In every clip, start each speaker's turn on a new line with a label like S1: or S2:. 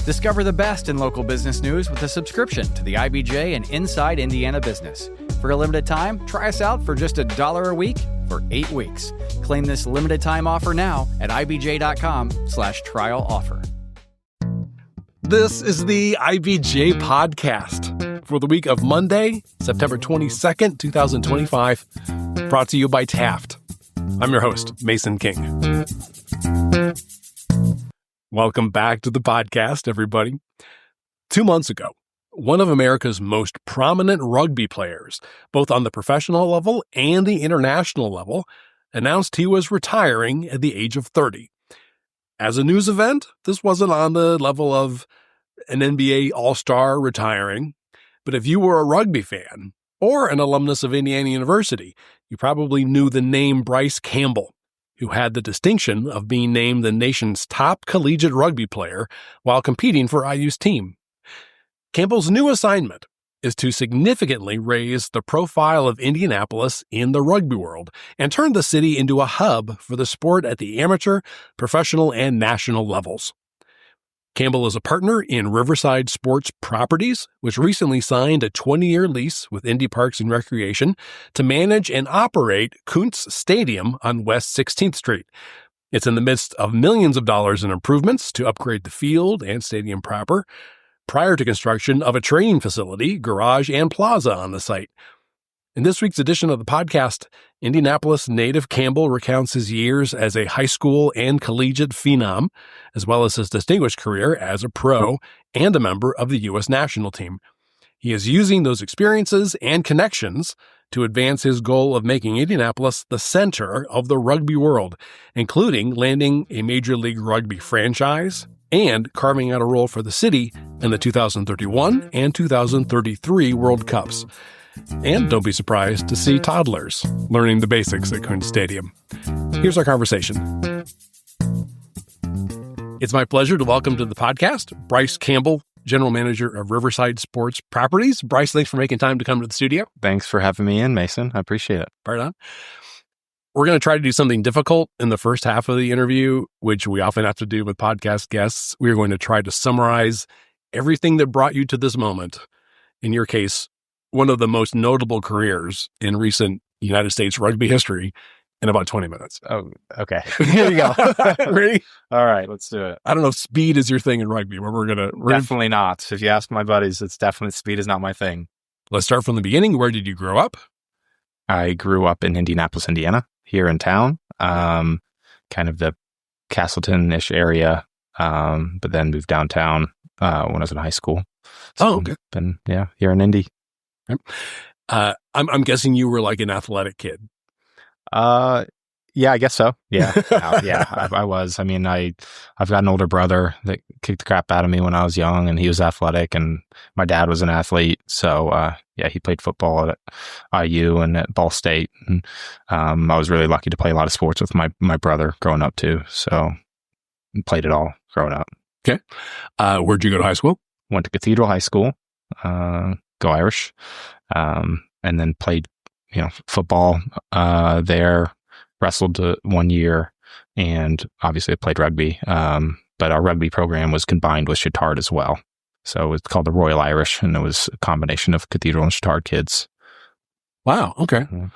S1: Discover the best in local business news with a subscription to the IBJ and Inside Indiana Business. For a limited time, try us out for just $1 a week for 8 weeks. Claim this limited time offer now at ibj.com/trial offer.
S2: This is the IBJ podcast for the week of Monday, September 22nd, 2025, brought to you by Taft. I'm your host, Mason King. Welcome back to the podcast, everybody. 2 months ago, one of America's most prominent rugby players, both on the professional level and the international level, announced he was retiring at the age of 30. As a news event, this wasn't on the level of an NBA All-Star retiring, but if you were a rugby fan or an alumnus of Indiana University, you probably knew the name Bryce Campbell, who had the distinction of being named the nation's top collegiate rugby player while competing for IU's team. Campbell's new assignment is to significantly raise the profile of Indianapolis in the rugby world and turn the city into a hub for the sport at the amateur, professional, and national levels. Campbell is a partner in Riverside Sports Properties, which recently signed a 20-year lease with Indy Parks and Recreation to manage and operate Kuntz Stadium on West 16th Street. It's in the midst of millions of dollars in improvements to upgrade the field and stadium proper, prior to construction of a training facility, garage, and plaza on the site. In this week's edition of the podcast, Indianapolis-native Campbell recounts his years as a high school and collegiate phenom, as well as his distinguished career as a pro and a member of the U.S. national team. He is using those experiences and connections to advance his goal of making Indianapolis the center of the rugby world, including landing a Major League Rugby franchise and carving out a role for the city in the 2031 and 2033 World Cups. And don't be surprised to see toddlers learning the basics at Kuntz Stadium. Here's our conversation. It's my pleasure to welcome to the podcast Bryce Campbell, General Manager of Riverside Sports Properties. Bryce, thanks for making time to come to the studio.
S3: Thanks for having me in, Mason. I appreciate it.
S2: Right on. We're going to try to do something difficult in the first half of the interview, which we often have to do with podcast guests. We are going to try to summarize everything that brought you to this moment. In your case, one of the most notable careers in recent United States rugby history in about 20 minutes.
S3: Oh, okay. Here you go.
S2: Ready?
S3: All right, let's do it.
S2: I don't know if speed is your thing in rugby, but we're
S3: definitely not. If you ask my buddies, it's definitely speed is not my thing.
S2: Let's start from the beginning. Where did you grow up?
S3: I grew up in Indianapolis, Indiana, here in town, kind of the Castleton-ish area, but then moved downtown when I was in high school. So
S2: okay.
S3: Been, here in Indy.
S2: I'm guessing you were like an athletic kid.
S3: Yeah, I guess so. Yeah. I was. I mean, I've got an older brother that kicked the crap out of me when I was young, and he was athletic, and my dad was an athlete. So, he played football at IU and at Ball State. And, I was really lucky to play a lot of sports with my brother growing up too. So played it all growing up.
S2: Okay. Where'd you go to high school?
S3: Went to Cathedral High School, go Irish, and then played, football, there, wrestled 1 year, and obviously I played rugby. But our rugby program was combined with Chittard as well. So it's called the Royal Irish, and it was a combination of Cathedral and Chittard kids.
S2: Wow. Okay.
S3: Yeah.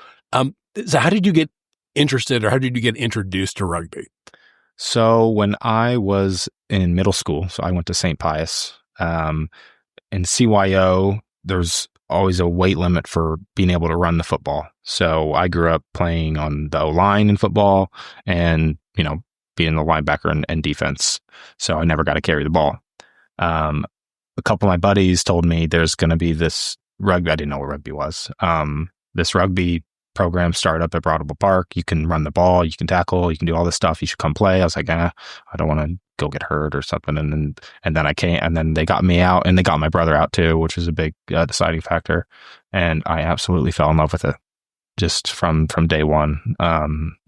S2: So how did you get interested, or how did you get introduced to rugby?
S3: So when I was in middle school, so I went to St. Pius, in CYO, there's always a weight limit for being able to run the football. So I grew up playing on the O-line in football and, being the linebacker and defense. So I never got to carry the ball. A couple of my buddies told me there's going to be this rugby. I didn't know what rugby was. This rugby program started up at Broadwell Park. You can run the ball, you can tackle, you can do all this stuff. You should come play. I was like, I don't want to go get hurt or something. And then I came, and then they got me out, and they got my brother out too, which was a big deciding factor. And I absolutely fell in love with it just from day one.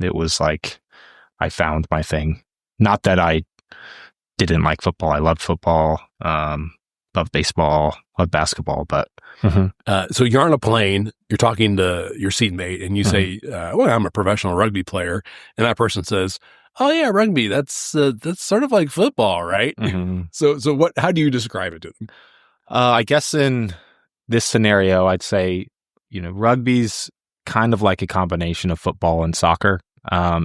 S3: It was like I found my thing. Not that I didn't like football. I loved football, loved baseball, loved basketball, but.
S2: So you're on a plane, you're talking to your seatmate, and you say, well, I'm a professional rugby player. And that person says, Oh yeah, rugby. That's sort of like football, right?
S3: Mm-hmm.
S2: So how do you describe it to them?
S3: I guess in this scenario, I'd say, rugby's kind of like a combination of football and soccer.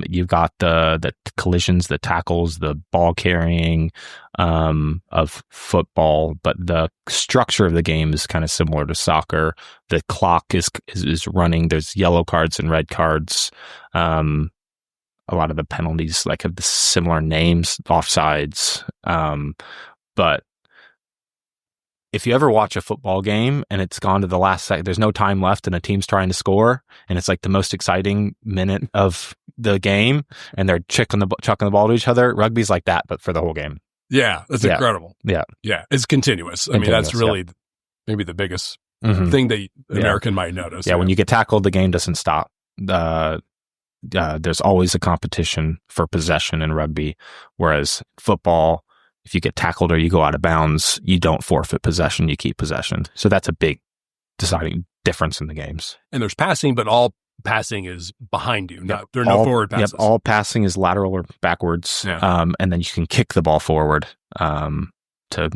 S3: You've got the collisions, the tackles, the ball carrying of football, but the structure of the game is kind of similar to soccer. The clock is running. There's yellow cards and red cards. A lot of the penalties have the similar names, offsides. But if you ever watch a football game and it's gone to the last second, there's no time left and a team's trying to score and it's like the most exciting minute of the game and they're chucking the ball to each other. Rugby's like that, but for the whole game.
S2: Yeah, that's incredible.
S3: Yeah.
S2: Yeah, it's continuous. I mean, that's really maybe the biggest thing that American might notice.
S3: Yeah, when you get tackled, the game doesn't stop. There's always a competition for possession in rugby, whereas football, if you get tackled or you go out of bounds, you don't forfeit possession, you keep possession. So that's a big deciding difference in the games.
S2: And there's passing, but all passing is behind you. There are no forward passes.
S3: Yep, all passing is lateral or backwards, and then you can kick the ball forward to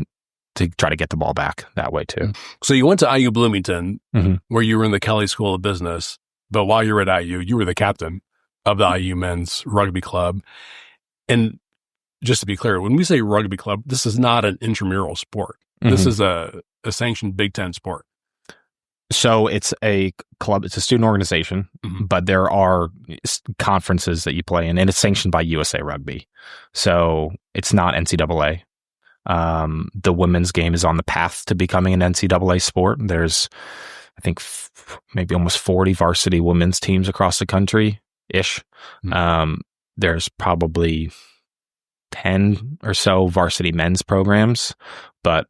S3: try to get the ball back that way too.
S2: So you went to IU Bloomington, where you were in the Kelley School of Business, but while you were at IU, you were the captain of the IU men's rugby club. And just to be clear, when we say rugby club, this is not an intramural sport. This is a sanctioned Big Ten sport.
S3: So it's a club, it's a student organization, but there are conferences that you play in, and it's sanctioned by USA Rugby. So it's not NCAA. The women's game is on the path to becoming an NCAA sport. There's, I think, maybe almost 40 varsity women's teams across the country-ish. There's probably 10 or so varsity men's programs, but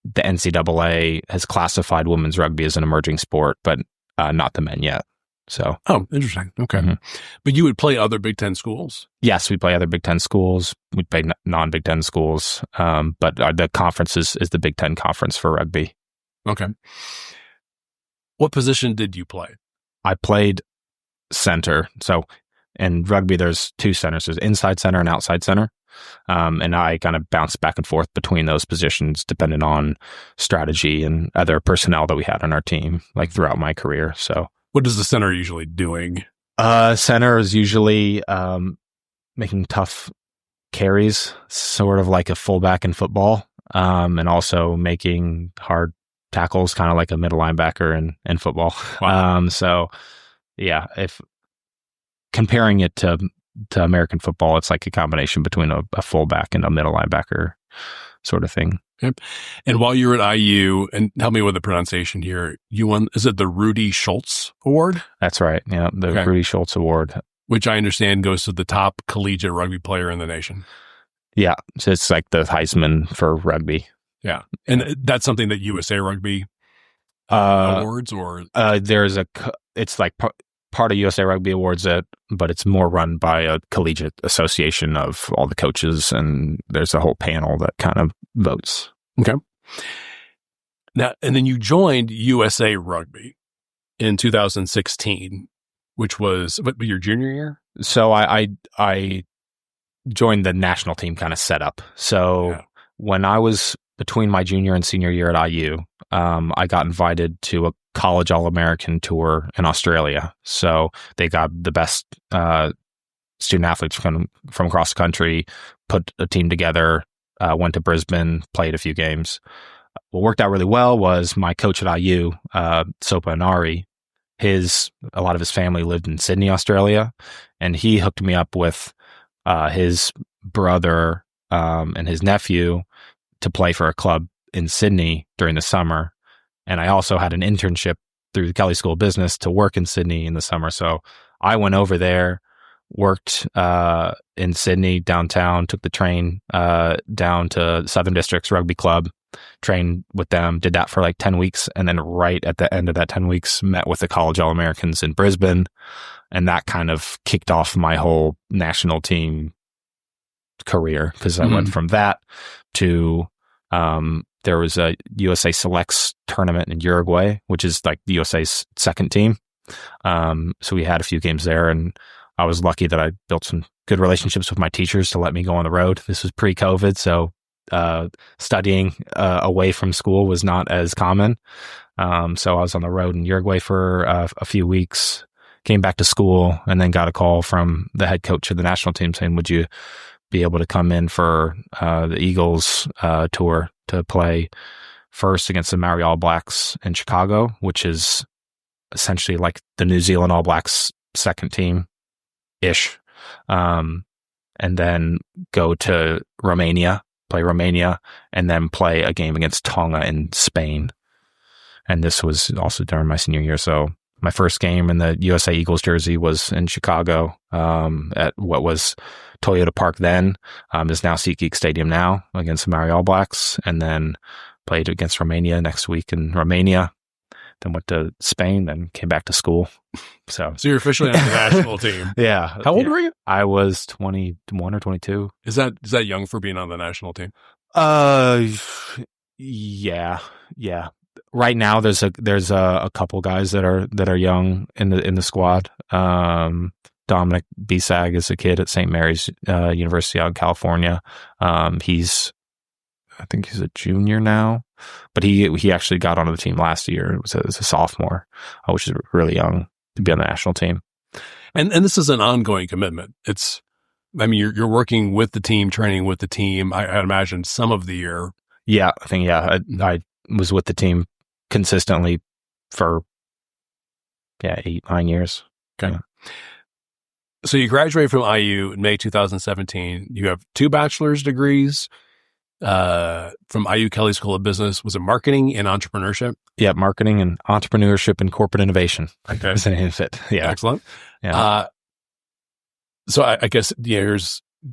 S3: the NCAA has classified women's rugby as an emerging sport, but not the men yet. So,
S2: interesting. Okay. But you would play other Big Ten schools?
S3: Yes, we play other Big Ten schools. We play non-Big Ten schools, but the conference is the Big Ten conference for rugby.
S2: Okay. What position did you play?
S3: I played center. So in rugby, there's two centers. There's inside center and outside center. And I kind of bounced back and forth between those positions depending on strategy and other personnel that we had on our team, throughout my career. So
S2: what is the center usually doing?
S3: Center is usually making tough carries, sort of like a fullback in football, and also making hard tackles, kind of like a middle linebacker in football.
S2: Wow.
S3: So yeah, if comparing it to American football, it's like a combination between a fullback and a middle linebacker sort of thing.
S2: Yep. And while you were at IU, and help me with the pronunciation here, you won, is it the Rudy Schultz Award?
S3: That's right. Yeah, the Rudy Schultz Award.
S2: Which I understand goes to the top collegiate rugby player in the nation. Yeah.
S3: So it's like the Heisman for rugby.
S2: Yeah. And that's something that USA Rugby awards, or?
S3: It's like part of USA Rugby Awards, but it's more run by a collegiate association of all the coaches, and there's a whole panel that kind of votes.
S2: Okay. Now, and then you joined USA Rugby in 2016, which was your junior year?
S3: So I joined the national team kind of setup. So when I was between my junior and senior year at IU, I got invited to a college All-American tour in Australia. So they got the best student athletes from across the country, put a team together, went to Brisbane, played a few games. What worked out really well was my coach at IU, Sopa Inari, a lot of his family lived in Sydney, Australia, and he hooked me up with his brother and his nephew to play for a club in Sydney during the summer. And I also had an internship through the Kelley School of Business to work in Sydney in the summer. So I went over there, worked in Sydney downtown, took the train down to Southern Districts Rugby Club, trained with them, did that for 10 weeks. And then right at the end of that 10 weeks, met with the college All-Americans in Brisbane. And that kind of kicked off my whole national team career, because I went from that to there was a USA Selects tournament in Uruguay, which is like the USA's second team. So we had a few games there, and I was lucky that I built some good relationships with my teachers to let me go on the road. This was pre-COVID, so studying away from school was not as common. So I was on the road in Uruguay for a few weeks, came back to school, and then got a call from the head coach of the national team saying, would you be able to come in for the Eagles tour to play first against the Maori All Blacks in Chicago, which is essentially like the New Zealand All Blacks second team-ish, and then go to Romania, play Romania, and then play a game against Tonga in Spain. And this was also during my senior year. So my first game in the USA Eagles jersey was in Chicago at what was Toyota Park then, is now SeatGeek Stadium now, against the Maori All Blacks, and then played against Romania next week in Romania, then went to Spain, then came back to school. So
S2: you're officially on the national team.
S3: Yeah.
S2: How old were you?
S3: I was 21 or 22.
S2: Is that young for being on the national team?
S3: Yeah. Right now, there's a couple guys that are young in the squad. Dominic Bisag is a kid at St. Mary's University out in California. I think he's a junior now, but he actually got onto the team last year. It was a sophomore, which is really young to be on the national team.
S2: And this is an ongoing commitment. You're working with the team, training with the team. I'd imagine some of the year.
S3: Yeah, I was with the team consistently for 8-9 years.
S2: Okay. Yeah. So you graduated from IU in May 2017. You have 2 bachelor's degrees from IU Kelley School of Business. Was it marketing and entrepreneurship?
S3: Yeah, marketing and entrepreneurship and corporate innovation.
S2: Okay.
S3: That's an fit. Yeah.
S2: Excellent.
S3: Yeah.
S2: So I guess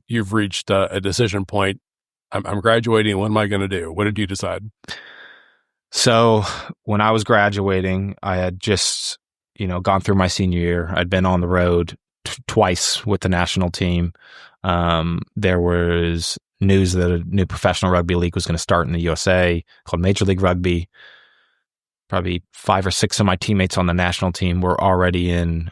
S2: you've reached a decision point. I'm graduating. What am I going to do? What did you decide?
S3: So when I was graduating, I had just, gone through my senior year. I'd been on the road twice with the national team. There was news that a new professional rugby league was going to start in the USA called Major League Rugby. Probably 5 or 6 of my teammates on the national team were already in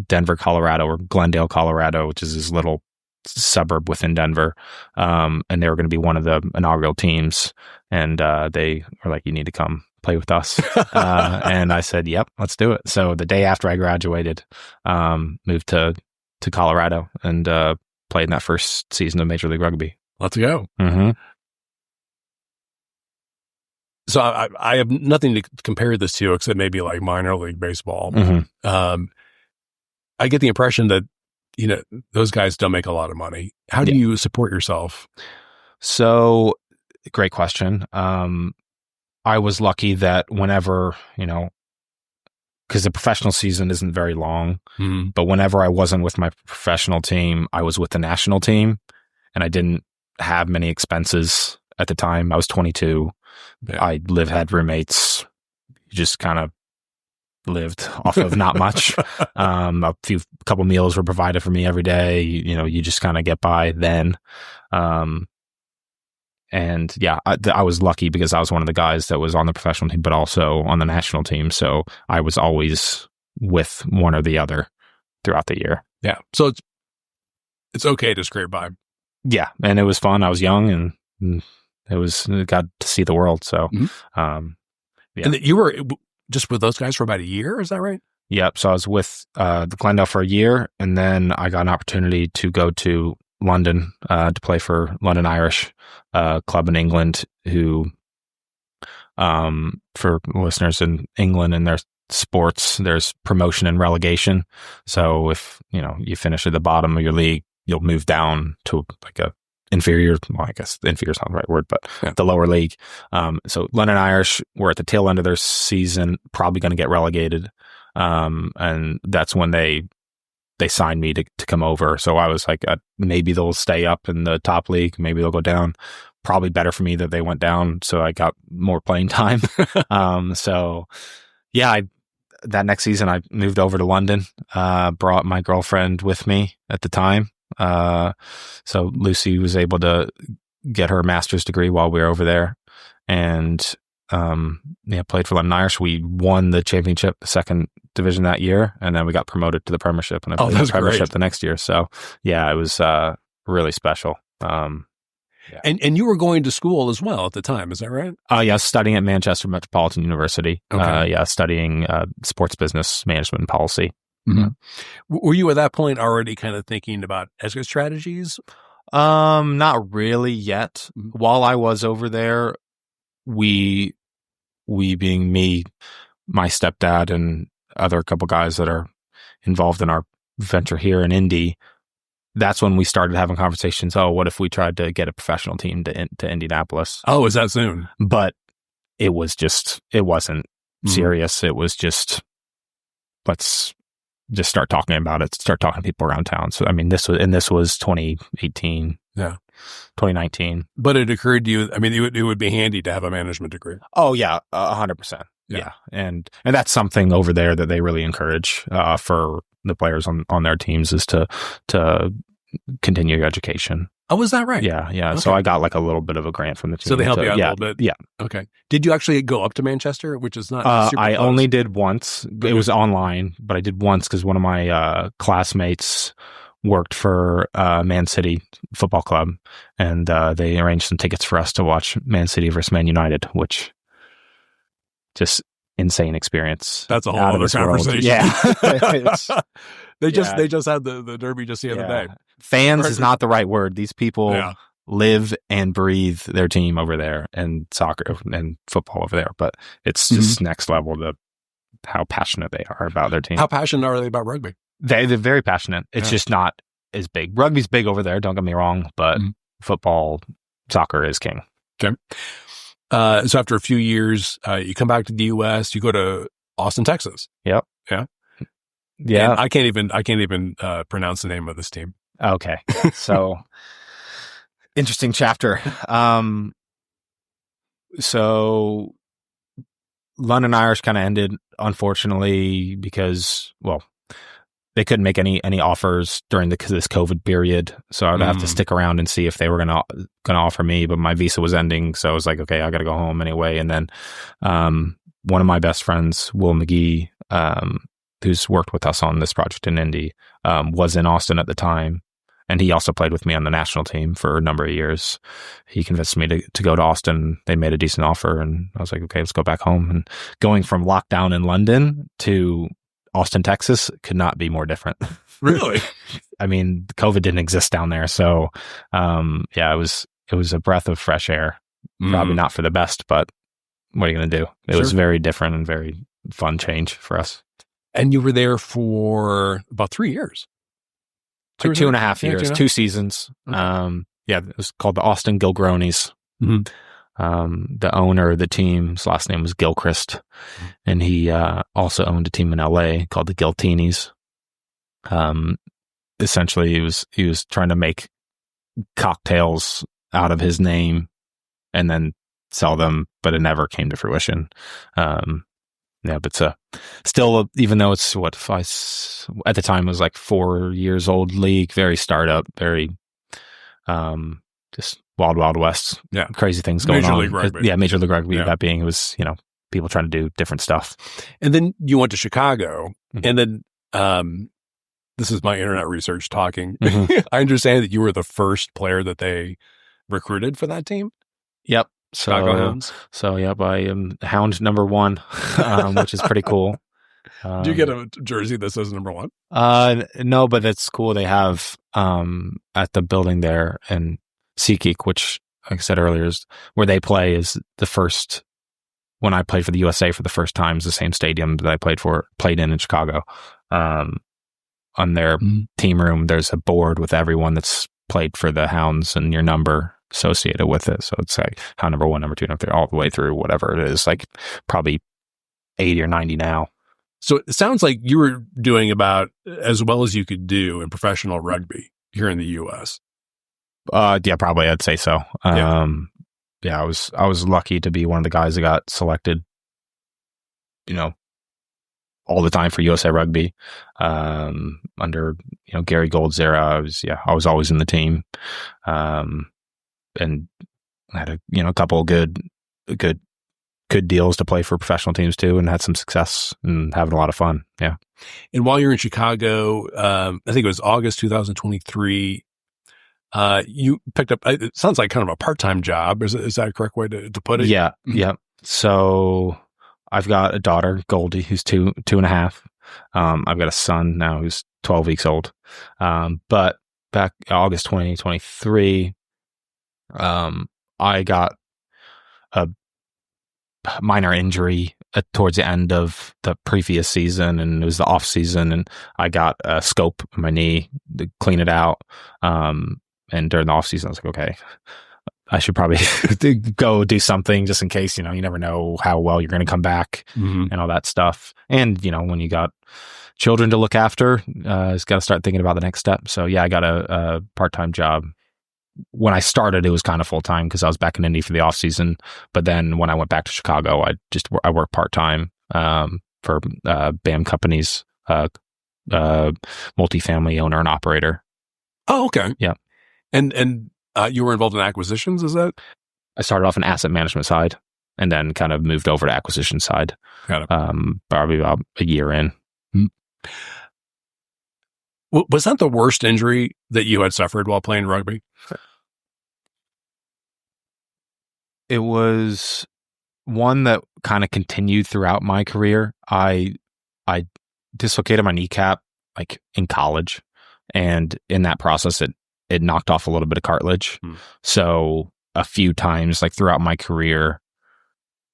S3: Denver, Colorado, or Glendale, Colorado, which is this little suburb within Denver. And they were going to be one of the inaugural teams. And they were like, you need to come play with us. And I said, yep, let's do it. So the day after I graduated, moved to Colorado and played in that first season of Major League Rugby.
S2: Let's go.
S3: Mm-hmm.
S2: So I have nothing to compare this to except maybe like minor league baseball.
S3: Mm-hmm.
S2: I get the impression that, those guys don't make a lot of money. How do you support yourself?
S3: So, great question. I was lucky that whenever, because the professional season isn't very long,
S2: mm-hmm.
S3: but whenever I wasn't with my professional team, I was with the national team, and I didn't have many expenses at the time. I was 22.
S2: Yeah.
S3: I had roommates. Just kind of lived off of not much. A couple meals were provided for me every day. You just kind of get by then. And yeah, I was lucky because I was one of the guys that was on the professional team, but also on the national team. So I was always with one or the other throughout the year.
S2: Yeah. So it's okay to scrape by.
S3: Yeah. And it was fun. I was young and it got to see the world. So,
S2: mm-hmm.
S3: Yeah.
S2: And you were just with those guys for about a year. Is that right?
S3: Yep. So I was with the Glendale for a year, and then I got an opportunity to go to London to play for London Irish club in England, who, for listeners in England and their sports, there's promotion and relegation. So if you finish at the bottom of your league, you'll move down to like a inferior. Well, I guess inferior is not the right word, but the lower league. So London Irish were at the tail end of their season, probably going to get relegated, and that's when they signed me to come over. So I was like, maybe they'll stay up in the top league. Maybe they'll go down. Probably better for me that they went down. So I got more playing time. So yeah, that next season I moved over to London, brought my girlfriend with me at the time. So Lucy was able to get her master's degree while we were over there. And played for London Irish. We won the championship, the second division that year, and then we got promoted to the Premiership, and I played the Premiership the next year. So yeah, it was really special.
S2: And you were going to school as well at the time, is that right?
S3: I was studying at Manchester Metropolitan University.
S2: Okay.
S3: Studying sports business management and policy.
S2: Mm-hmm. Were you at that point already kind of thinking about exit strategies?
S3: Not really yet. While I was over there, we being me, my stepdad, and other couple guys that are involved in our venture here in Indy, that's when we started having conversations. Oh, what if we tried to get a professional team to Indianapolis?
S2: Oh, is that soon?
S3: But it wasn't serious. It was just, let's just start talking about it, start talking to people around town. So, I mean, this was 2018.
S2: Yeah.
S3: 2019.
S2: But it occurred to you, I mean, it would be handy to have a management degree.
S3: Oh yeah, 100%. Yeah. And that's something over there that they really encourage, for the players on their teams, is to continue your education.
S2: Oh, is that right?
S3: Yeah.
S2: Okay.
S3: So I got like a little bit of a grant from the team.
S2: So they help you out a little bit?
S3: Yeah.
S2: Okay. Did you actually go up to Manchester, which is not super
S3: I
S2: close?
S3: only did once. Okay. It was online, but I did once because one of my classmates worked for Man City Football Club, and they arranged some tickets for us to watch Man City versus Man United, which just insane experience.
S2: That's a whole other conversation.
S3: Yeah.
S2: They just had the derby just the other day.
S3: Fans is not the right word. These people live and breathe their team over there, and soccer and football over there. But it's just next level to how passionate they are about their team.
S2: How passionate are they about rugby?
S3: They're very passionate. It's just not as big. Rugby's big over there, don't get me wrong, but football, soccer is king.
S2: Okay. So after a few years, you come back to the U.S., you go to Austin, Texas.
S3: Yep.
S2: Yeah.
S3: Yeah.
S2: And I can't even pronounce the name of this team.
S3: Okay. So interesting chapter. So London Irish kind of ended, unfortunately, because, well, they couldn't make any offers during this COVID period. So I would have to stick around and see if they were gonna offer me, but my visa was ending. So I was like, okay, I got to go home anyway. And then one of my best friends, Will McGee, who's worked with us on this project in Indy, was in Austin at the time. And he also played with me on the national team for a number of years. He convinced me to go to Austin. They made a decent offer, and I was like, okay, let's go back home. And going from lockdown in London to Austin, Texas could not be more different.
S2: Really?
S3: I mean, COVID didn't exist down there. So, it was a breath of fresh air. Probably not for the best, but what are you going to do? It was very different and very fun change for us.
S2: And you were there for about 3 years.
S3: Like 2.5 years, 2 seasons.
S2: Okay.
S3: It was called the Austin Gilgronis. The owner of the team, his last name was Gilchrist, and he also owned a team in LA called the Giltinis. Essentially, he was trying to make cocktails out of his name and then sell them, but it never came to fruition. But still, even though it's at the time it was like 4 years old league, very startup, very just wild west. Yeah, crazy things going on.
S2: Major League Rugby.
S3: Major League Rugby. That being, it was people trying to do different stuff.
S2: And then you went to Chicago, and then this is my internet research talking. I understand that you were the first player that they recruited for that team.
S3: Yep.
S2: Chicago Hounds.
S3: So yep, I am Hound number 1, which is pretty cool.
S2: Do you get a jersey that says number 1?
S3: No, but it's cool. They have at the building there in SeaGeek, which, like I said earlier, is where they play, is the first. When I played for the USA for the first time, is the same stadium that I played in Chicago. On their team room, there's a board with everyone that's played for the Hounds and your number associated with it. So it's like Hound number 1, number 2, number 3, all the way through whatever it is, like probably 80 or 90 now.
S2: So it sounds like you were doing about as well as you could do in professional rugby here in the U.S.
S3: Probably I'd say so. I was lucky to be one of the guys that got selected, all the time for USA Rugby. Under Gary Gold's era, I was always in the team. And I had a couple of good good deals to play for professional teams too, and had some success and having a lot of fun. Yeah.
S2: And while you're in Chicago, I think it was August 2023, you picked up, it sounds like kind of a part-time job. Is that a correct way to put it?
S3: Yeah. Yeah. So I've got a daughter, Goldie, who's two and a half. I've got a son now who's 12 weeks old. But back August 2023, I got a minor injury towards the end of the previous season, and it was the off season, and I got a scope in my knee to clean it out. And during the off season, I was like, okay, I should probably go do something just in case, you never know how well you're going to come back and all that stuff. And, when you got children to look after, it's got to start thinking about the next step. So yeah, I got a part-time job. When I started, it was kind of full-time because I was back in Indy for the off season. But then when I went back to Chicago, I worked part-time for BAM Companies, multifamily owner and operator.
S2: Oh, okay.
S3: Yeah.
S2: And you were involved in acquisitions, is that?
S3: I started off in asset management side and then kind of moved over to acquisition side.
S2: Got it.
S3: Probably about a year in.
S2: Was that the worst injury that you had suffered while playing rugby?
S3: It was one that kind of continued throughout my career. I dislocated my kneecap like in college, and in that process, it knocked off a little bit of cartilage. So a few times, like throughout my career,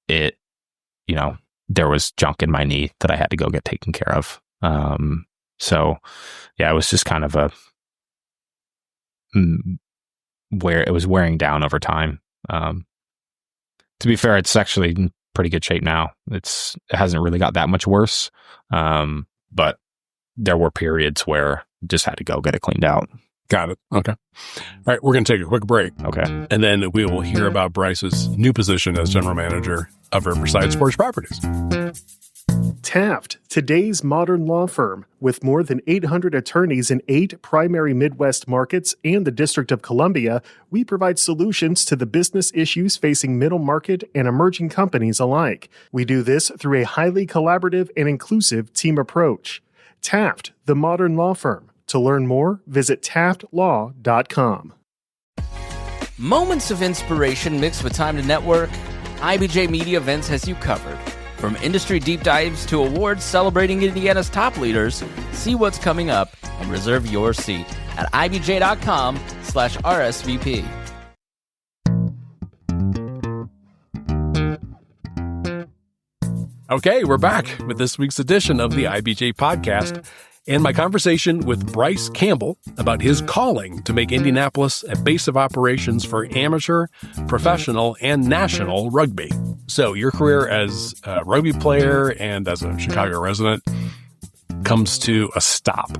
S3: there was junk in my knee that I had to go get taken care of. So yeah, it was just kind of where it was wearing down over time. To be fair, it's actually in pretty good shape now. It hasn't really got that much worse. But there were periods where just had to go get it cleaned out.
S2: Got it. Okay. All right. We're going to take a quick break.
S3: Okay.
S2: And then we will hear about Bryce's new position as general manager of Riverside Sports Properties.
S4: Taft, today's modern law firm. With more than 800 attorneys in 8 primary Midwest markets and the District of Columbia, we provide solutions to the business issues facing middle market and emerging companies alike. We do this through a highly collaborative and inclusive team approach. Taft, the modern law firm. To learn more, visit taftlaw.com.
S5: Moments of inspiration mixed with time to network? IBJ Media Events has you covered. From industry deep dives to awards celebrating Indiana's top leaders, see what's coming up and reserve your seat at ibj.com/RSVP.
S2: Okay, we're back with this week's edition of the IBJ podcast and my conversation with Bryce Campbell about his calling to make Indianapolis a base of operations for amateur, professional, and national rugby. So your career as a rugby player and as a Chicago resident comes to a stop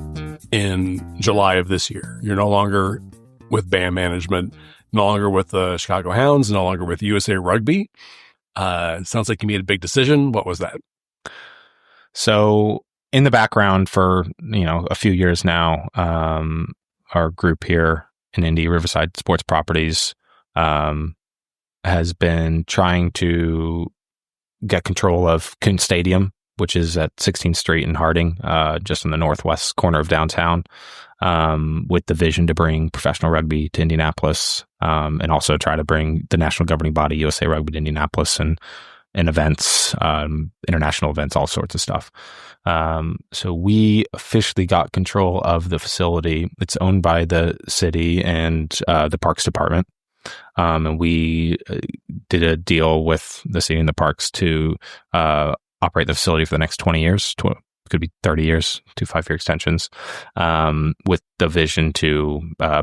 S2: in July of this year. You're no longer with BAM Management, no longer with the Chicago Hounds, no longer with USA Rugby. It sounds like you made a big decision. What was that?
S3: So in the background for, a few years now, our group here in Indy, Riverside Sports Properties, has been trying to get control of Kuntz Stadium, which is at 16th Street in Harding, just in the northwest corner of downtown, with the vision to bring professional rugby to Indianapolis, and also try to bring the national governing body, USA Rugby, to Indianapolis and events, international events, all sorts of stuff. So we officially got control of the facility. It's owned by the city and the Parks Department. And we did a deal with the city and the parks to operate the facility for the next 20 years. Could be 30 years, 2 5-year extensions, with the vision to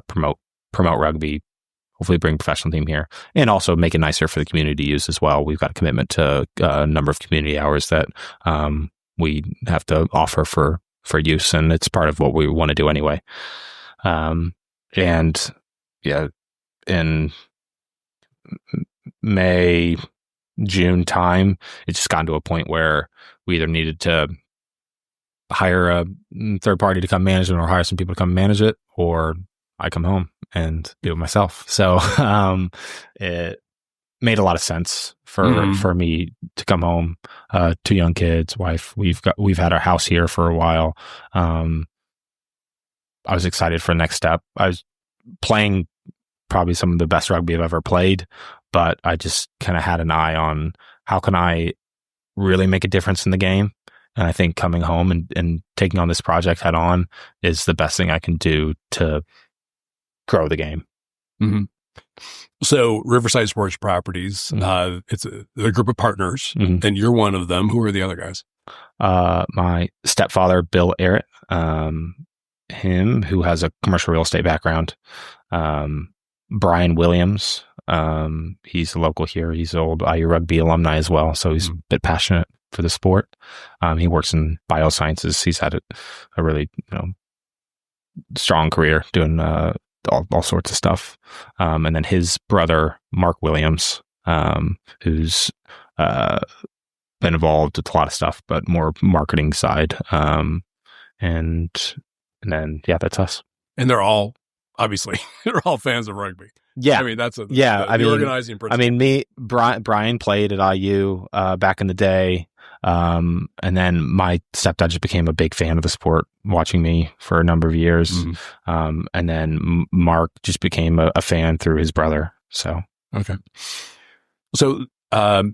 S3: promote rugby, hopefully bring a professional team here, and also make it nicer for the community to use as well. We've got a commitment to a number of community hours that we have to offer for use, and it's part of what we want to do anyway. And yeah, in May, June time, it's just gotten to a point where we either needed to hire a third party to come manage it or hire some people to come manage it, or I come home and do it myself. So made a lot of sense for me to come home. 2 young kids, wife. We've had our house here for a while. I was excited for the next step. I was playing probably some of the best rugby I've ever played, but I just kind of had an eye on how can I really make a difference in the game. And I think coming home and taking on this project head on is the best thing I can do to grow the game.
S2: Mm-hmm. So Riverside Sports Properties, it's a group of partners, and you're one of them. Who are the other guys?
S3: My stepfather, Bill Arrett, him, who has a commercial real estate background. Brian Williams, he's a local here. He's an old IU Rugby alumni as well, so he's a bit passionate for the sport. He works in biosciences. He's had a really strong career doing all sorts of stuff. And then his brother, Mark Williams, who's been involved with a lot of stuff, but more marketing side. And then, that's us.
S2: And they're all, obviously, they're all fans of rugby.
S3: Yeah.
S2: I mean, that's the
S3: organizing principle. Brian played at IU back in the day. And then my stepdad just became a big fan of the sport, watching me for a number of years. And then Mark just became a fan through his brother. So,
S2: okay. So, as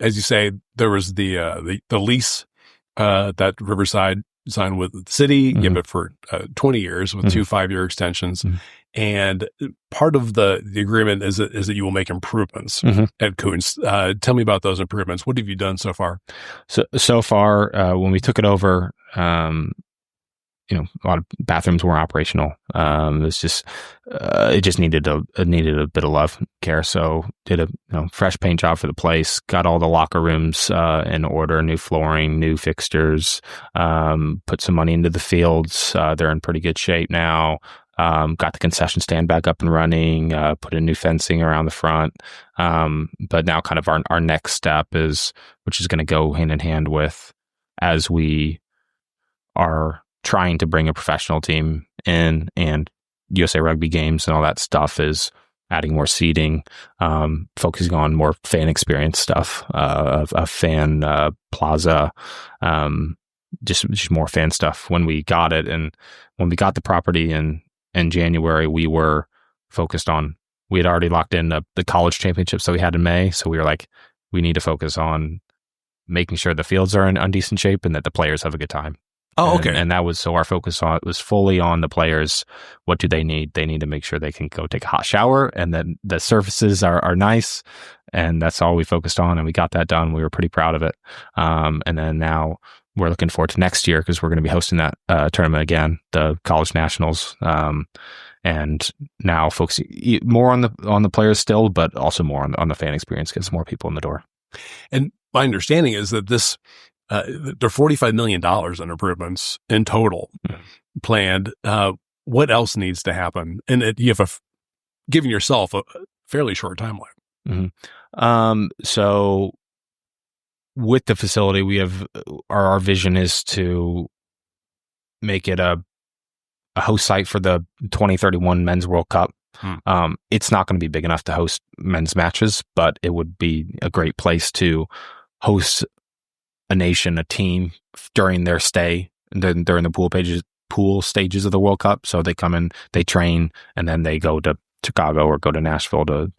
S2: you say, there was the lease that Riverside signed with the city, give it for 20 years with 2 5-year extensions. And part of the agreement is that you will make improvements at Kuntz. Tell me about those improvements. What have you done so far?
S3: So far, when we took it over, a lot of bathrooms weren't operational. It's just it just needed a bit of love and care. So did a fresh paint job for the place. Got all the locker rooms in order. New flooring, new fixtures. Put some money into the fields. They're in pretty good shape now. Got the concession stand back up and running. Put in new fencing around the front. But now, kind of our next step which is going to go hand in hand with as we are trying to bring a professional team in, and USA Rugby games and all that stuff, is adding more seating, focusing on more fan experience stuff, a fan plaza, just more fan stuff. When we got it, and when we got the property in January, we were focused on, we had already locked in the college championships that we had in May. So we were like, we need to focus on making sure the fields are in decent shape and that the players have a good time.
S2: Oh, okay.
S3: And that was, so our focus on it was fully on the players. What do they need? They need to make sure they can go take a hot shower, and then the surfaces are nice. And that's all we focused on. And we got that done. We were pretty proud of it. And then now we're looking forward to next year, because we're going to be hosting that tournament again, the college nationals. And now focusing more on the players still, but also more on the fan experience, gets more people in the door.
S2: And my understanding is that this, there are $45 million in improvements in total planned. What else needs to happen? And you have given yourself a fairly short timeline.
S3: So with the facility, we have our vision is to make it a host site for the 2031 Men's World Cup. It's not going to be big enough to host men's matches, but it would be a great place to host a nation, a team during their stay, and then during the pool stages of the World Cup. So they come in, they train, and then they go to Chicago or go to Nashville to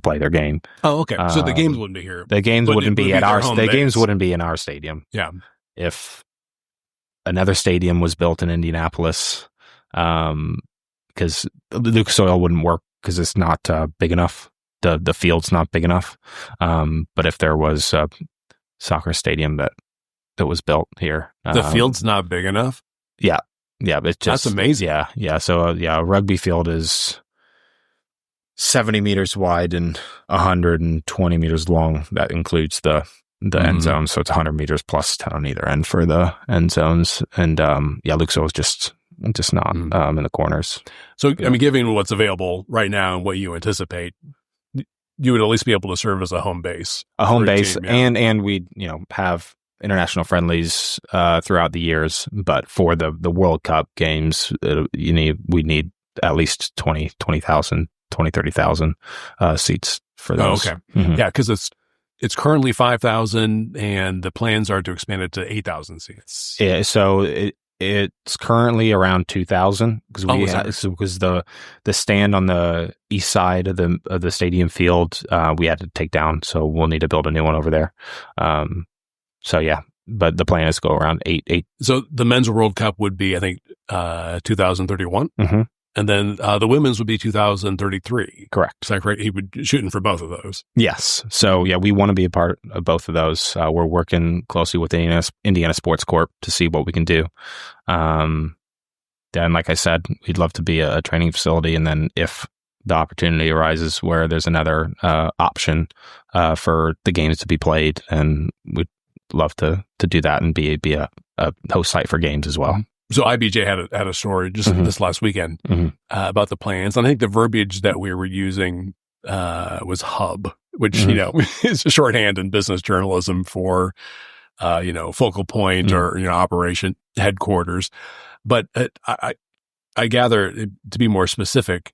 S3: play their game.
S2: Oh, okay. So the games wouldn't be here.
S3: The games wouldn't be at our. The games wouldn't be in our stadium.
S2: Yeah.
S3: If another stadium was built in Indianapolis, because Lucas Oil wouldn't work because it's not big enough. The field's not big enough. But if there was a soccer stadium that was built here,
S2: the field's not big enough.
S3: Yeah, but it's just,
S2: that's amazing.
S3: Yeah. So a rugby field is 70 meters wide and 120 meters long. That includes the end zone, so it's 100 meters plus 10 on either end for the end zones. And Lucas Oil is just not in the corners.
S2: So I mean, given what's available right now and what you anticipate, you would at least be able to serve as a home base.
S3: Team, yeah. And we have international friendlies throughout the years, but for the World Cup games, we need at least 30,000 seats for those.
S2: Oh, okay. Yeah, because it's currently 5,000, and the plans are to expand it to 8,000 seats.
S3: Yeah, so it's currently around 2,000 because the stand on the east side of the stadium field we had to take down, so we'll need to build a new one over there. So yeah, but the plan is to go around 8.
S2: So the men's World Cup would be, I think, 2031.
S3: Mm-hmm.
S2: And then the women's would be 2033.
S3: Correct.
S2: Is that correct? He would be shooting for both of those.
S3: Yes. So yeah, we want to be a part of both of those. We're working closely with the Indiana Sports Corp to see what we can do. Then, like I said, we'd love to be a training facility. And then if the opportunity arises where there's another option for the games to be played, and we'd love to do that and be a host site for games as well.
S2: So IBJ had a story just this last weekend about the plans. And I think the verbiage that we were using was hub, which, is a shorthand in business journalism for, focal point or, operation headquarters. But I gather, to be more specific,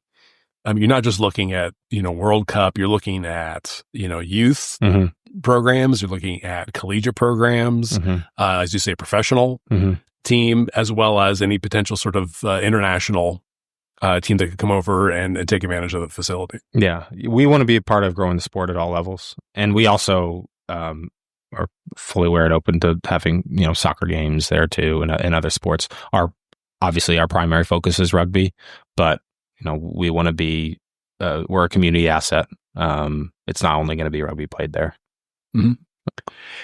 S2: I mean, you're not just looking at, World Cup, you're looking at, youth programs, you're looking at collegiate programs, as you say, professional team, as well as any potential sort of international team that could come over and take advantage of the facility.
S3: Yeah, we want to be a part of growing the sport at all levels. And we also are fully aware and open to having, soccer games there too, and other sports. Obviously our primary focus is rugby, but we want to be, we're a community asset. It's not only going to be rugby played there.
S2: Mm-hmm.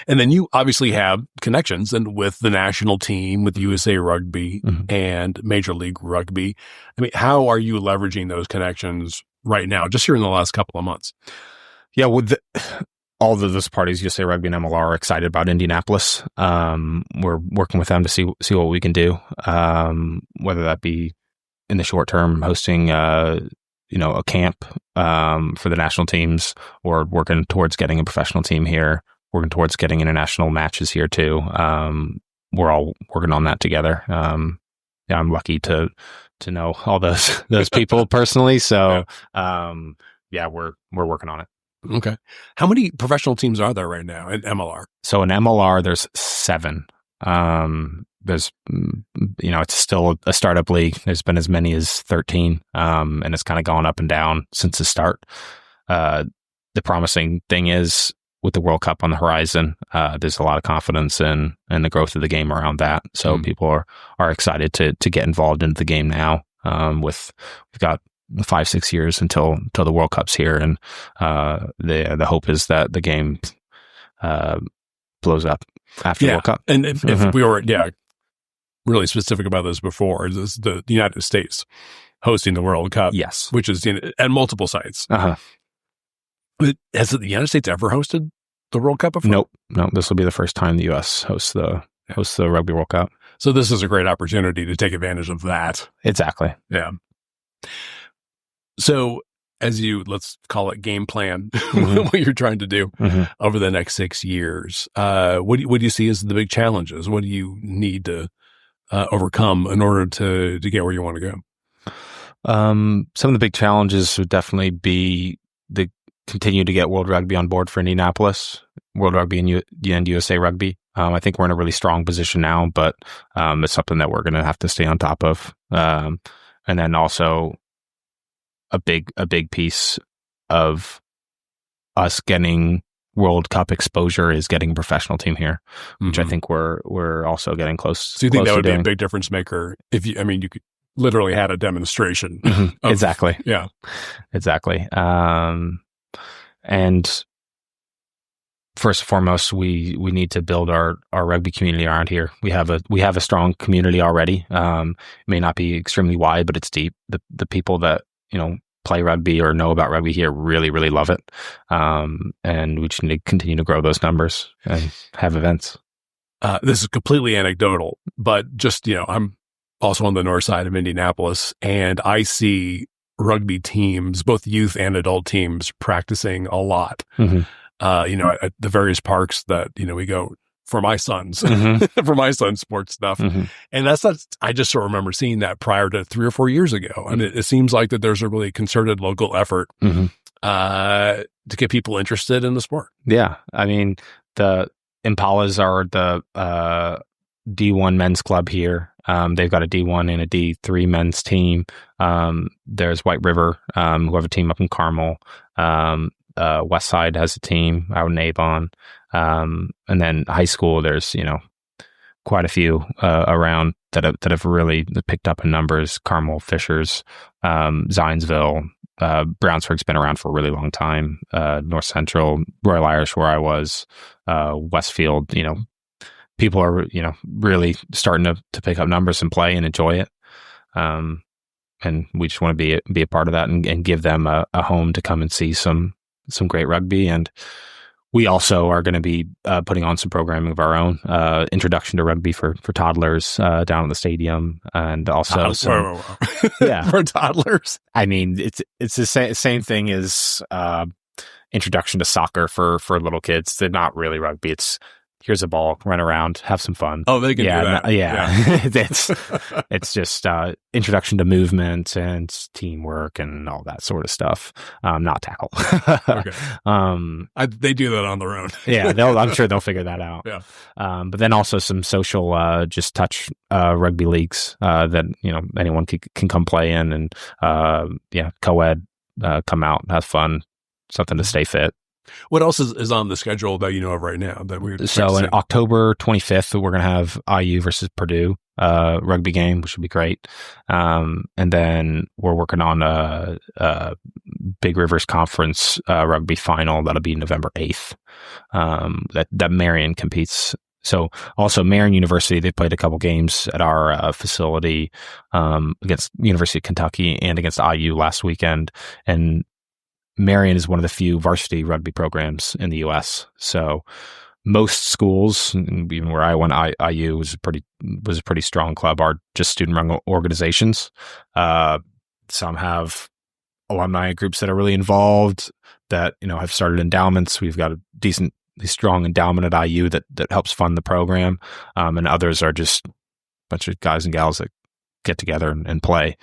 S2: And then you obviously have connections and with the national team, with USA Rugby and Major League Rugby. I mean, how are you leveraging those connections right now, just here in the last couple of months?
S3: Yeah, with all of those parties, USA Rugby and MLR, are excited about Indianapolis. We're working with them to see what we can do, whether that be in the short term hosting a camp for the national teams, or working towards getting a professional team here, working towards getting international matches here too. We're all working on that together. I'm lucky to know all those people personally. So we're working on it.
S2: Okay. How many professional teams are there right now in MLR?
S3: So in MLR, there's 7. There's, it's still a startup league. There's been as many as 13, and it's kind of gone up and down since the start. The promising thing is, with the World Cup on the horizon, there's a lot of confidence in the growth of the game around that. So people are excited to get involved into the game now. We've got 5-6 years until the World Cup's here, and the hope is that the game blows up after the World Cup.
S2: And if we were really specific about this before, is the United States hosting the World Cup?
S3: Yes,
S2: which is at multiple sites. Has the United States ever hosted the World Cup before?
S3: Nope. No, this will be the first time the U.S. hosts the Rugby World Cup.
S2: So this is a great opportunity to take advantage of that.
S3: Exactly.
S2: Yeah. So as let's call it game plan, what you're trying to do over the next 6 years, what do you see as the big challenges? What do you need to overcome in order to get where you want to go?
S3: Some of the big challenges would definitely be continue to get World Rugby on board for Indianapolis, World Rugby and USA Rugby. I think we're in a really strong position now, but it's something that we're going to have to stay on top of. And then also a big piece of us getting World Cup exposure is getting a professional team here, which I think we're also getting close.
S2: So you think that would be a big difference maker if you could literally had a demonstration.
S3: Exactly.
S2: Yeah,
S3: exactly. And first and foremost, we need to build our rugby community around here. We have a strong community already. It may not be extremely wide, but it's deep. The people that play rugby or know about rugby here really, really love it. And we just need to continue to grow those numbers and have events.
S2: This is completely anecdotal, but just I'm also on the north side of Indianapolis, and I see rugby teams, both youth and adult teams, practicing a lot. At the various parks that we go for my sons,
S3: Mm-hmm.
S2: for my son's sports stuff.
S3: Mm-hmm.
S2: And that's not, I just sort of remember seeing that prior to 3 or 4 years ago. And it seems like that there's a really concerted local effort
S3: Mm-hmm.
S2: To get people interested in the sport.
S3: Yeah. I mean, the Impalas are the D1 men's club here. They've got a D1 and a D3 men's team. There's White River, who have a team up in Carmel. West Side has a team out in Avon. And then high school, there's, quite a few around that have really picked up in numbers. Carmel, Fishers, Zionsville, Brownsburg's been around for a really long time. North Central, Royal Irish, where I was, Westfield, people are, really starting to pick up numbers and play and enjoy it. And we just want to be a part of that and give them a home to come and see some great rugby. And we also are going to be putting on some programming of our own, introduction to rugby for toddlers down at the stadium, and also
S2: yeah, for toddlers.
S3: I mean, it's the same thing as introduction to soccer for little kids. They're not really rugby. It's here's a ball, run around, have some fun.
S2: Oh, they can do that.
S3: Yeah. It's just introduction to movement and teamwork and all that sort of stuff. Not tackle.
S2: Okay. They do that on their own.
S3: Yeah, I'm sure they'll figure that out.
S2: Yeah.
S3: But then also some social, just touch rugby leagues that anyone can come play in, and co-ed, come out, have fun, something to stay fit.
S2: What else is on the schedule that you know of right now that we're
S3: So in October 25th, we're going to have IU versus Purdue rugby game, which will be great. And then we're working on a Big Rivers Conference rugby final. That'll be November 8th. That Marion competes. So also Marion University, they played a couple games at our facility against University of Kentucky and against IU last weekend. And Marion is one of the few varsity rugby programs in the U.S. So most schools, even where I went, IU was a pretty strong club, are just student-run organizations. Some have alumni groups that are really involved, that have started endowments. We've got a decently strong endowment at IU that helps fund the program, and others are just a bunch of guys and gals that get together and play.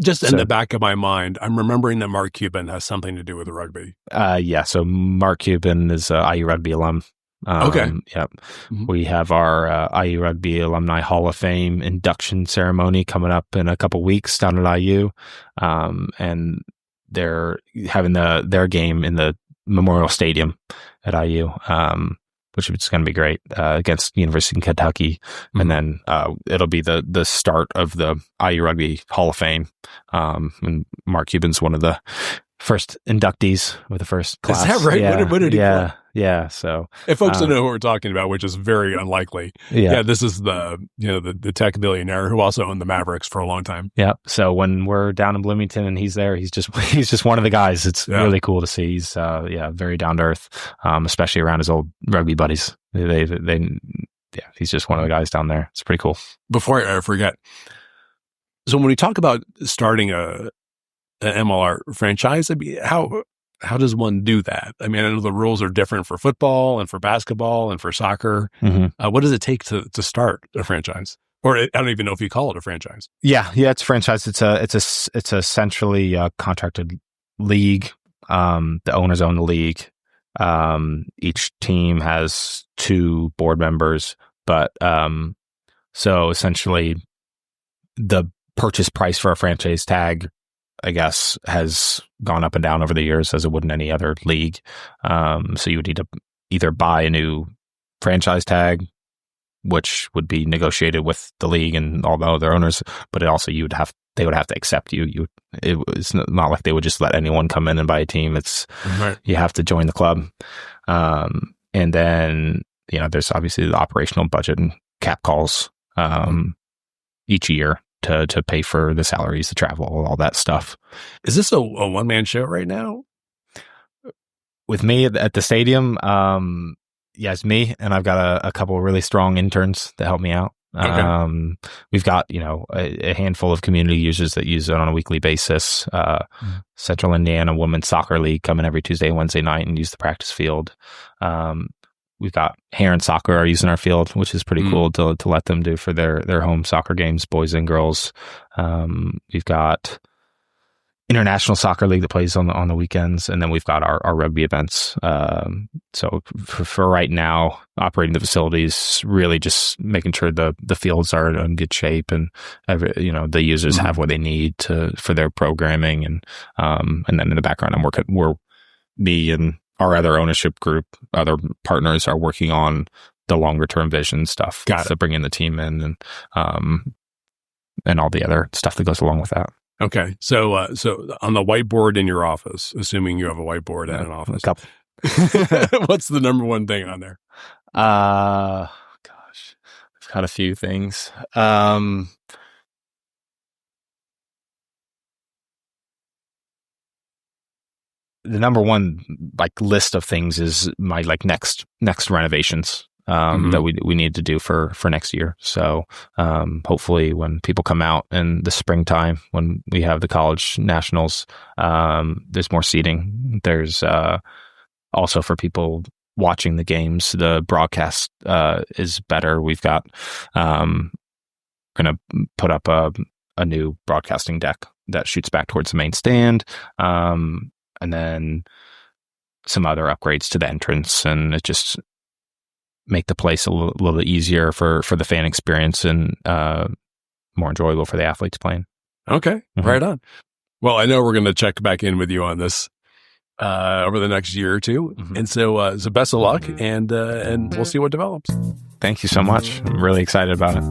S2: Just in the back of my mind, I'm remembering that Mark Cuban has something to do with rugby.
S3: Yeah. So Mark Cuban is a IU Rugby alum.
S2: Okay.
S3: Yep. Mm-hmm. We have our IU Rugby Alumni Hall of Fame induction ceremony coming up in a couple weeks down at IU. And they're having their game in the Memorial Stadium at IU. Which is going to be great, against University of Kentucky. Mm-hmm. And then it'll be the start of the IU Rugby Hall of Fame. And Mark Cuban's one of the first inductees with the first class.
S2: Is that right?
S3: Yeah.
S2: What did he play?
S3: Yeah. So
S2: if folks don't know who we're talking about, which is very unlikely. Yeah. This is the tech billionaire who also owned the Mavericks for a long time.
S3: Yeah. So when we're down in Bloomington and he's there, he's just one of the guys. It's really cool to see. He's very down to earth, especially around his old rugby buddies. He's just one of the guys down there. It's pretty cool.
S2: Before I forget, so when we talk about starting an MLR franchise, I mean, how does one do that? I mean, I know the rules are different for football and for basketball and for soccer. Mm-hmm. What does it take to start a franchise? Or I don't even know if you call it a franchise.
S3: Yeah, it's a franchise. It's a centrally contracted league. The owners own the league. Each team has 2 board members, but so essentially the purchase price for a franchise tag, I guess, has gone up and down over the years as it would in any other league. So you would need to either buy a new franchise tag, which would be negotiated with the league and all the other owners, but also they would have to accept you. It's not like they would just let anyone come in and buy a team. It's right. You have to join the club. And then, there's obviously the operational budget and cap calls each year to pay for the salaries, the travel, all that stuff.
S2: Is this a one-man show right now?
S3: With me at the stadium, it's me, and I've got a couple of really strong interns that help me out. Okay. We've got, a handful of community users that use it on a weekly basis. Central Indiana Women's Soccer League come in every Tuesday and Wednesday night and use the practice field. we've got Heron Soccer are using our field, which is pretty cool to let them do for their home soccer games, boys and girls. We've got International Soccer League that plays on the weekends, and then we've got our rugby events. So for right now, operating the facilities, really just making sure the fields are in good shape, and the users have what they need for their programming, and then in the background, me and our other ownership group, other partners are working on the longer term vision stuff. So bringing the team in and all the other stuff that goes along with that.
S2: Okay. So on the whiteboard in your office, assuming you have a whiteboard at an office, what's the number one thing on there?
S3: Gosh, I've got a few things. The number one list of things is my next renovations. That we need to do for next year. So hopefully when people come out in the springtime, when we have the college nationals, there's more seating. There's also for people watching the games, the broadcast is better. We've got going to put up a new broadcasting deck that shoots back towards the main stand, and then some other upgrades to the entrance, and it just make the place a little bit easier for the fan experience and more enjoyable for the athletes playing.
S2: Okay, right on. Well, I know we're going to check back in with you on this over the next year or two, and so best of luck, and we'll see what develops.
S3: Thank you so much. I'm really excited about it.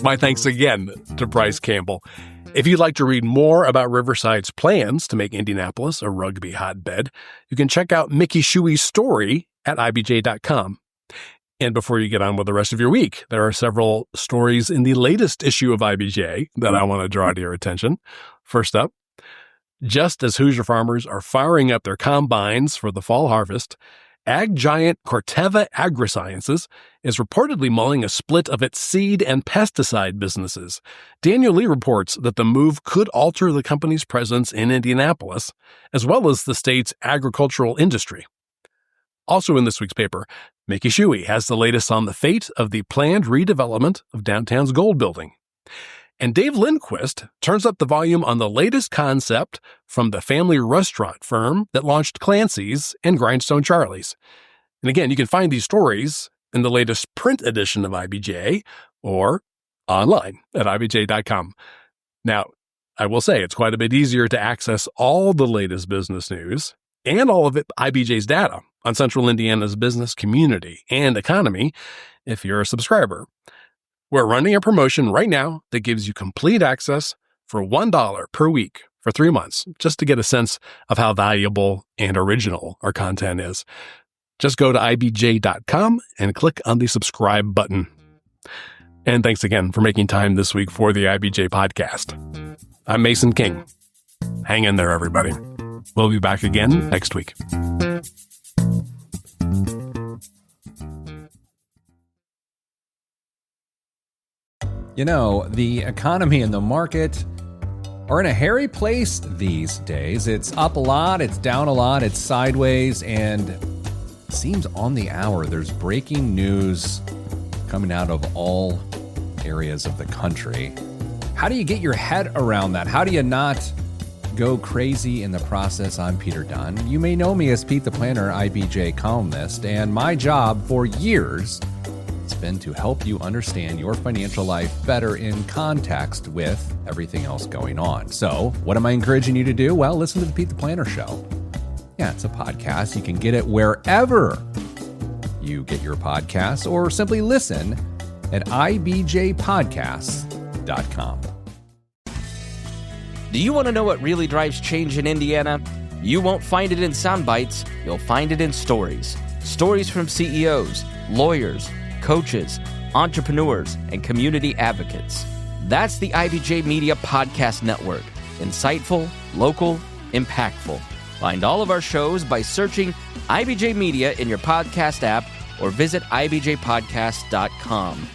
S2: My thanks again to Bryce Campbell. If you'd like to read more about Riverside's plans to make Indianapolis a rugby hotbed, you can check out Mickey Shuey's story at ibj.com. And before you get on with the rest of your week, there are several stories in the latest issue of IBJ that I want to draw to your attention. First up, just as Hoosier farmers are firing up their combines for the fall harvest, ag giant Corteva Agrisciences is reportedly mulling a split of its seed and pesticide businesses. Daniel Lee reports that the move could alter the company's presence in Indianapolis, as well as the state's agricultural industry. Also in this week's paper, Mickey Shuey has the latest on the fate of the planned redevelopment of downtown's Gold Building. And Dave Lindquist turns up the volume on the latest concept from the family restaurant firm that launched Clancy's and Grindstone Charlie's. And again, you can find these stories in the latest print edition of IBJ or online at ibj.com. Now, I will say it's quite a bit easier to access all the latest business news and all of IBJ's data on Central Indiana's business community and economy if you're a subscriber. We're running a promotion right now that gives you complete access for $1 per week for 3 months, just to get a sense of how valuable and original our content is. Just go to ibj.com and click on the subscribe button. And thanks again for making time this week for the IBJ podcast. I'm Mason King. Hang in there, everybody. We'll be back again next week.
S6: You know, the economy and the market are in a hairy place these days. It's up a lot, it's down a lot, it's sideways, and it seems on the hour there's breaking news coming out of all areas of the country. How do you get your head around that? How do you not go crazy in the process? I'm Peter Dunn. You may know me as Pete the Planner, IBJ columnist, and my job for years has been to help you understand your financial life better in context with everything else going on. So what am I encouraging you to do? Well, listen to the Pete the Planner Show. Yeah, it's a podcast. You can get it wherever you get your podcasts, or simply listen at ibjpodcasts.com.
S5: Do you want to know what really drives change in Indiana? You won't find it in sound bites. You'll find it in stories. Stories from CEOs, lawyers, coaches, entrepreneurs, and community advocates. That's the IBJ Media Podcast Network. Insightful, local, impactful. Find all of our shows by searching IBJ Media in your podcast app or visit ibjpodcast.com.